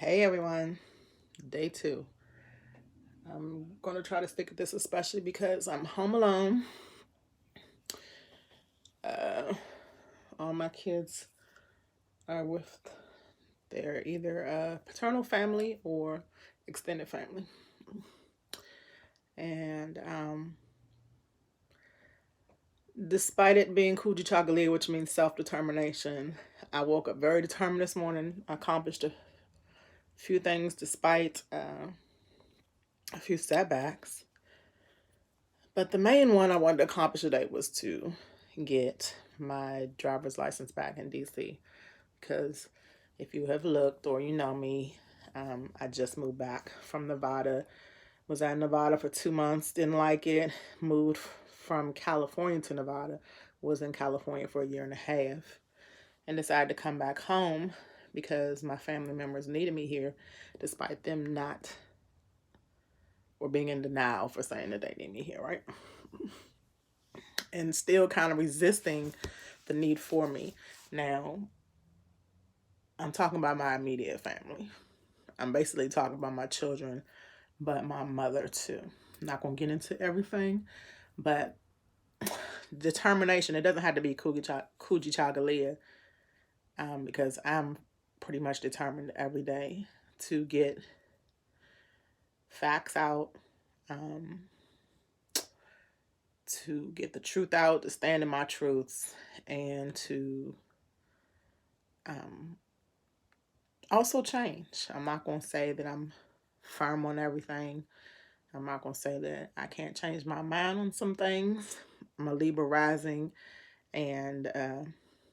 Hey everyone, day two. I'm going to try to stick with this, especially because I'm home alone. Uh, all my kids are with their either paternal family or extended family. And despite it being Kijichagulia, which means self-determination, I woke up very determined this morning. I accomplished a few things despite a few setbacks. But the main one I wanted to accomplish today was to get my driver's license back in DC. Because if you have looked or you know me, I just moved back from Nevada. Was at Nevada for 2 months, didn't like it. Moved from California to Nevada. Was in California for a year and a half. And decided to come back home because my family members needed me here, despite them not or being in denial for saying that they need me here, right? And still kind of resisting the need for me. Now, I'm talking about my immediate family. I'm basically talking about my children, but my mother too. I'm not going to get into everything, but determination, it doesn't have to be Kujichagulia, because I'm pretty much determined every day to get facts out, to get the truth out, to stand in my truths, and to also change. I'm not going to say that I'm firm on everything. I'm not going to say that I can't change my mind on some things. I'm a Libra rising, and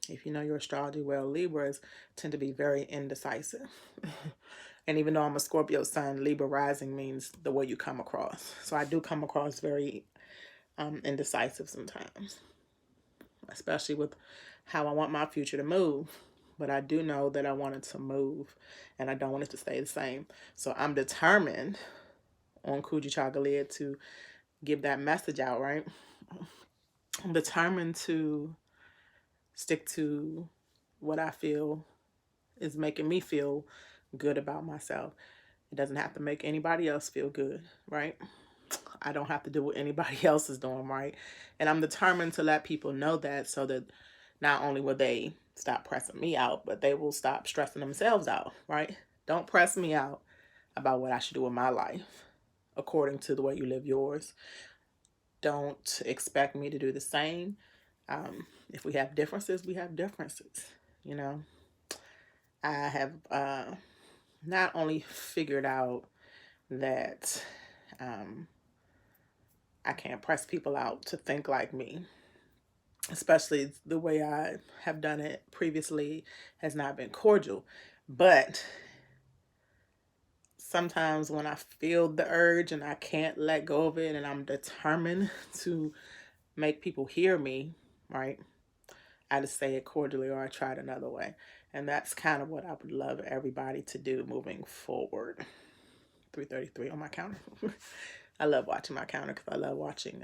if you know your astrology well, Libras tend to be very indecisive. And even though I'm a Scorpio sun, Libra rising means the way you come across. So I do come across very indecisive sometimes, especially with how I want my future to move. But I do know that I want it to move and I don't want it to stay the same. So I'm determined on Kujichagulia to give that message out, right? I'm determined to stick to what I feel is making me feel good about myself. It doesn't have to make anybody else feel good, right? I don't have to do what anybody else is doing, right? And I'm determined to let people know that, so that not only will they stop pressing me out, but they will stop stressing themselves out, right? Don't press me out about what I should do with my life according to the way you live yours. Don't expect me to do the same. If we have differences, we have differences. You know, I have not only figured out that I can't press people out to think like me, especially the way I have done it previously has not been cordial. But sometimes when I feel the urge and I can't let go of it and I'm determined to make people hear me, right? I just say it cordially or I try it another way. And that's kind of what I would love everybody to do moving forward. 3:33 on my counter. I love watching my counter because I love watching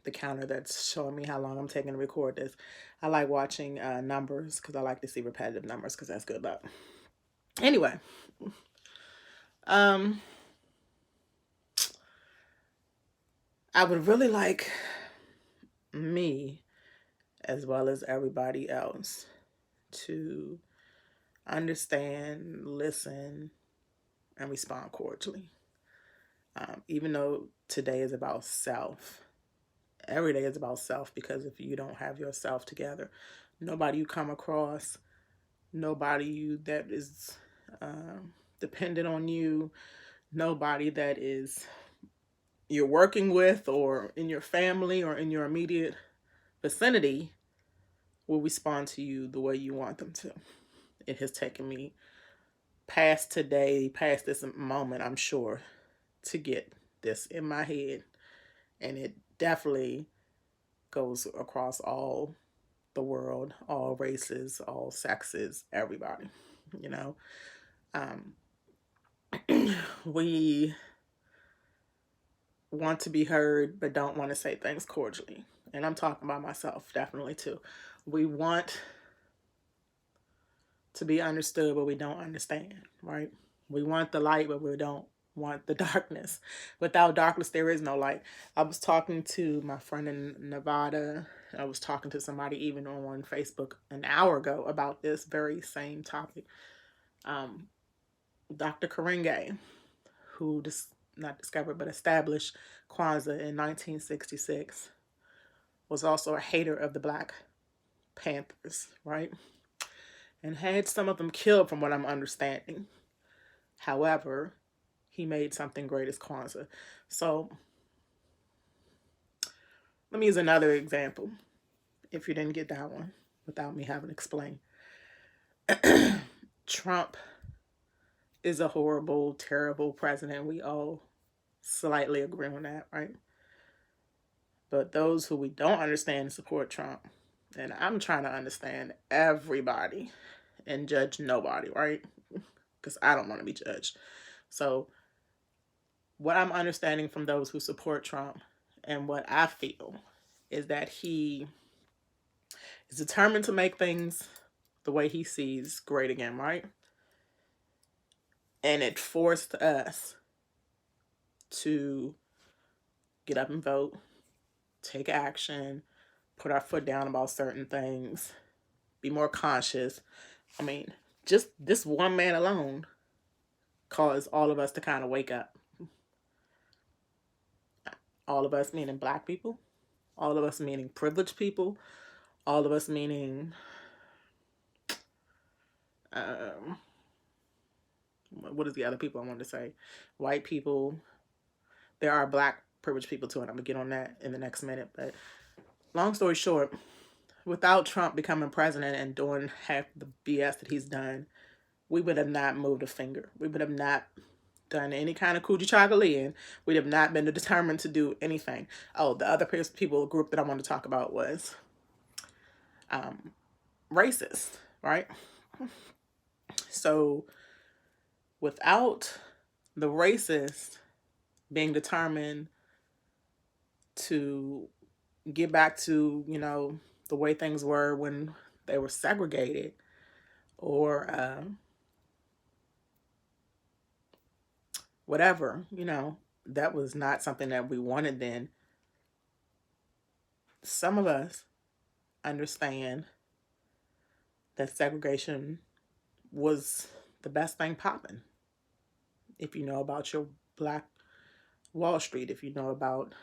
the counter that's showing me how long I'm taking to record this. I like watching numbers because I like to see repetitive numbers because that's good luck. Anyway, I would really like me, as well as everybody else, to understand, listen, and respond cordially. Even though today is about self, every day is about self, because if you don't have yourself together, nobody you come across, nobody you that is dependent on you, nobody that is you're working with or in your family or in your immediate vicinity will respond to you the way you want them to. It has taken me past today, past this moment, I'm sure, to get this in my head. And it definitely goes across all the world, all races, all sexes, everybody, you know. We want to be heard, but don't want to say things cordially. And I'm talking about myself, definitely, too. We want to be understood, but we don't understand, right? We want the light, but we don't want the darkness. Without darkness, there is no light. I was talking to my friend in Nevada. I was talking to somebody even on Facebook an hour ago about this very same topic. Um, Dr. Karinga, who not discovered but established Kwanzaa in 1966, was also a hater of the Black Panthers, right? And had some of them killed, from what I'm understanding. However, he made something great as Kwanzaa. So let me use another example, if you didn't get that one without me having to explain. Trump is a horrible, terrible president. We all slightly agree on that, right? But those who we don't understand and support Trump, and I'm trying to understand everybody and judge nobody, right? Because I don't want to be judged. So what I'm understanding from those who support Trump and what I feel is that he is determined to make things the way he sees great again, right? And it forced us to get up and vote, take action, put our foot down about certain things, be more conscious. I mean, just this one man alone caused all of us to kind of wake up. All of us meaning Black people, all of us meaning privileged people, all of us meaning what is the other people I wanted to say? White people. There are Black privileged people too, and I'm gonna get on that in the next minute. But long story short, without Trump becoming president and doing half the BS that he's done, we would have not moved a finger. We would have not done any kind of Kijichagulia. We'd have not been determined to do anything. Oh, the other people group that I wanted to talk about was racist, right? So without the racist being determined to get back to, the way things were when they were segregated, or whatever, that was not something that we wanted then. Some of us understand that segregation was the best thing popping. If you know about your Black Wall Street, if you know about,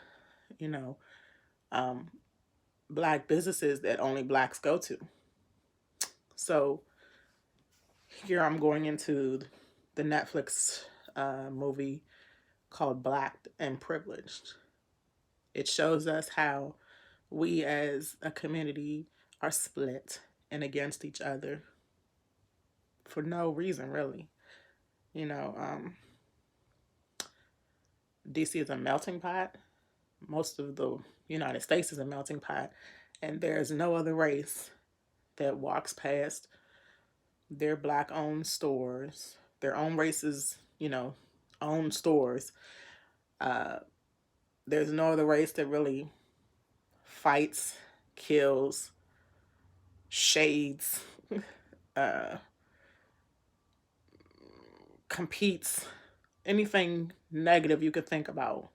Black businesses that only Blacks go to. So here I'm going into the Netflix movie called Black and Privileged. It shows us how we as a community are split and against each other for no reason, really. DC is a melting pot. Most of the United States is a melting pot, and there's no other race that walks past their Black-owned stores, their own races, own stores. There's no other race that really fights, kills, shades, competes, anything negative you could think about.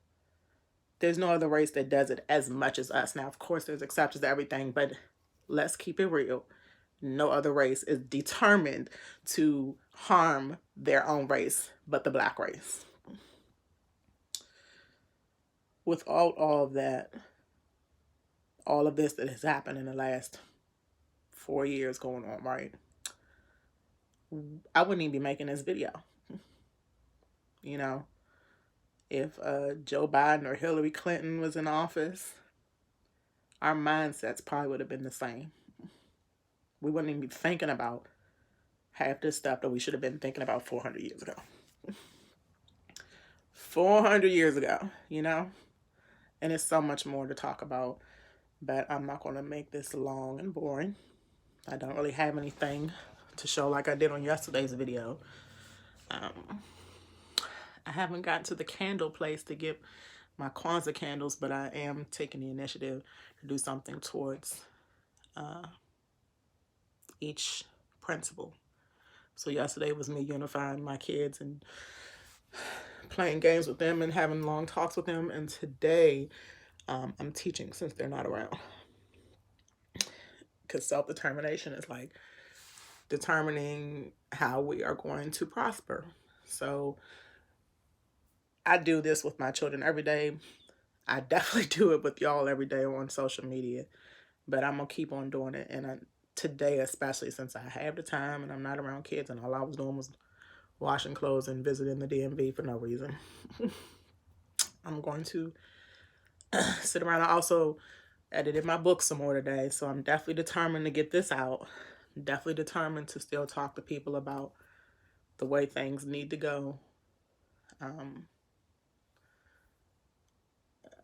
There's no other race that does it as much as us. Now, of course, there's exceptions to everything, but let's keep it real. No other race is determined to harm their own race but the Black race. Without all of that, all of this that has happened in the last 4 years going on, right? I wouldn't even be making this video. If Joe Biden or Hillary Clinton was in office, our mindsets probably would have been the same. We wouldn't even be thinking about half this stuff that we should have been thinking about 400 years ago. 400 years ago, And it's so much more to talk about, but I'm not going to make this long and boring. I don't really have anything to show like I did on yesterday's video. I haven't gotten to the candle place to get my Kwanzaa candles, but I am taking the initiative to do something towards each principle. So yesterday was me unifying my kids and playing games with them and having long talks with them. And today I'm teaching since they're not around. Because self-determination is like determining how we are going to prosper. So I do this with my children every day. I definitely do it with y'all every day on social media. But I'm going to keep on doing it. And today, especially since I have the time and I'm not around kids and all I was doing was washing clothes and visiting the DMV for no reason. I'm going to sit around. I also edited my book some more today, so I'm definitely determined to get this out. I'm definitely determined to still talk to people about the way things need to go.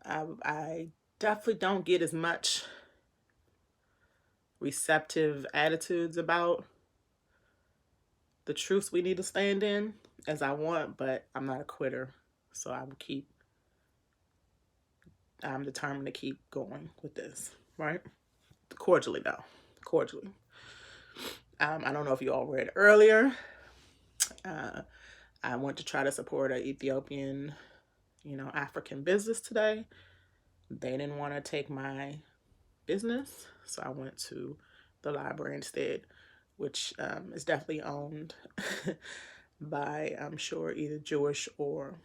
I definitely don't get as much receptive attitudes about the truths we need to stand in as I want, but I'm not a quitter, so I'm determined to keep going with this, right? Cordially, though. Cordially. I don't know if you all read earlier. I went to try to support an Ethiopian, African business today. They didn't want to take my business, so I went to the library instead, which is definitely owned by, I'm sure, either Jewish or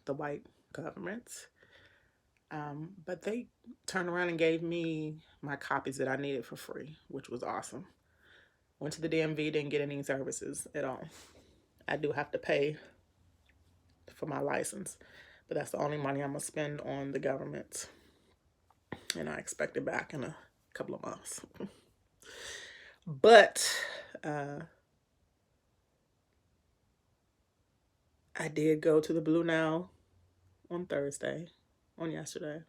the white governments. But they turned around and gave me my copies that I needed for free, which was awesome. Went to the DMV, didn't get any services at all. I do have to pay for my license, but that's the only money I'm going to spend on the government. And I expect it back in a couple of months. But I did go to the Blue Now on yesterday.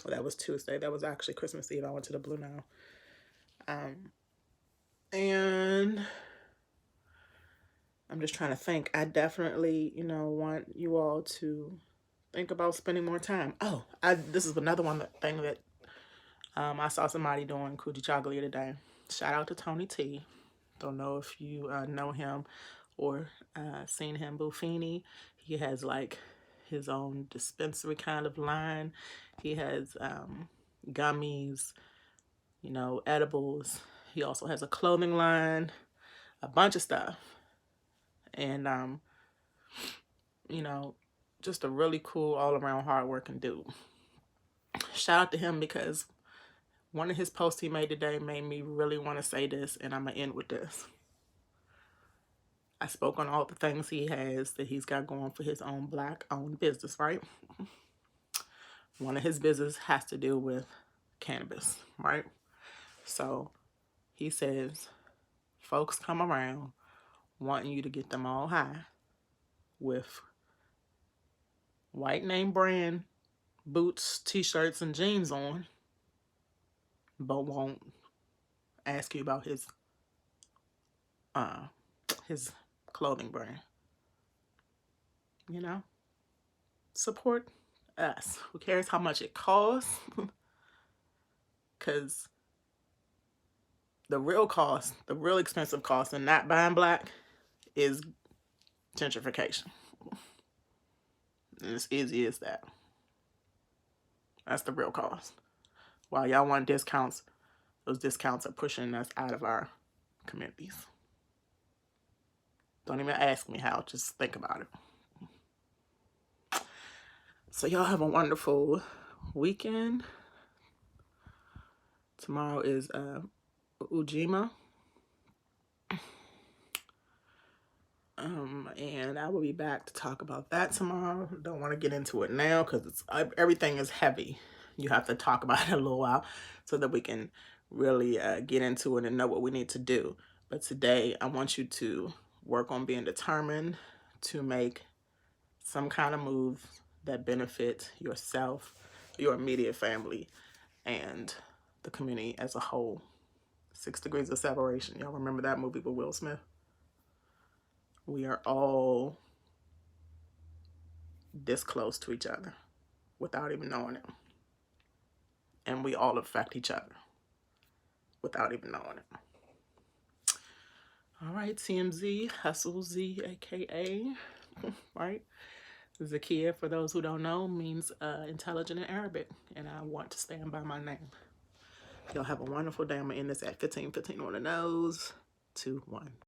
Well, that was Tuesday. That was actually Christmas Eve. I went to the Blue Now. And I'm just trying to think. I definitely, want you all to think about spending more time. Oh, this is another thing that I saw somebody doing Kijichagulia today. Shout out to Tony T. Don't know if you know him or seen him. Buffini. He has like his own dispensary kind of line. He has gummies, edibles. He also has a clothing line, a bunch of stuff. And, just a really cool, all-around, hard-working dude. Shout out to him because one of his posts he made today made me really want to say this, and I'm going to end with this. I spoke on all the things that he's got going for his own Black-owned business, right? One of his business has to do with cannabis, right? So he says, folks come around wanting you to get them all high with white name brand boots, t-shirts, and jeans on, but won't ask you about his clothing brand. Support us. Who cares how much it costs? Because the real expensive cost in not buying Black is gentrification. And it's easy as that. That's the real cost. While y'all want discounts, those discounts are pushing us out of our communities. Don't even ask me how, just think about it. So y'all have a wonderful weekend. Tomorrow is Ujima. And I will be back to talk about that tomorrow. Don't want to get into it now because everything is heavy. You have to talk about it a little while so that we can really get into it and know what we need to do. But today, I want you to work on being determined to make some kind of move that benefit yourself, your immediate family, and the community as a whole. 6 Degrees of Separation. Y'all remember that movie with Will Smith? We are all this close to each other without even knowing it. And we all affect each other without even knowing it. All right, TMZ, Hustle Z, aka, right? Zakia, for those who don't know, means intelligent in Arabic, and I want to stand by my name. Y'all have a wonderful day. I'm gonna end this at 15:15 on the nose. 2, 1.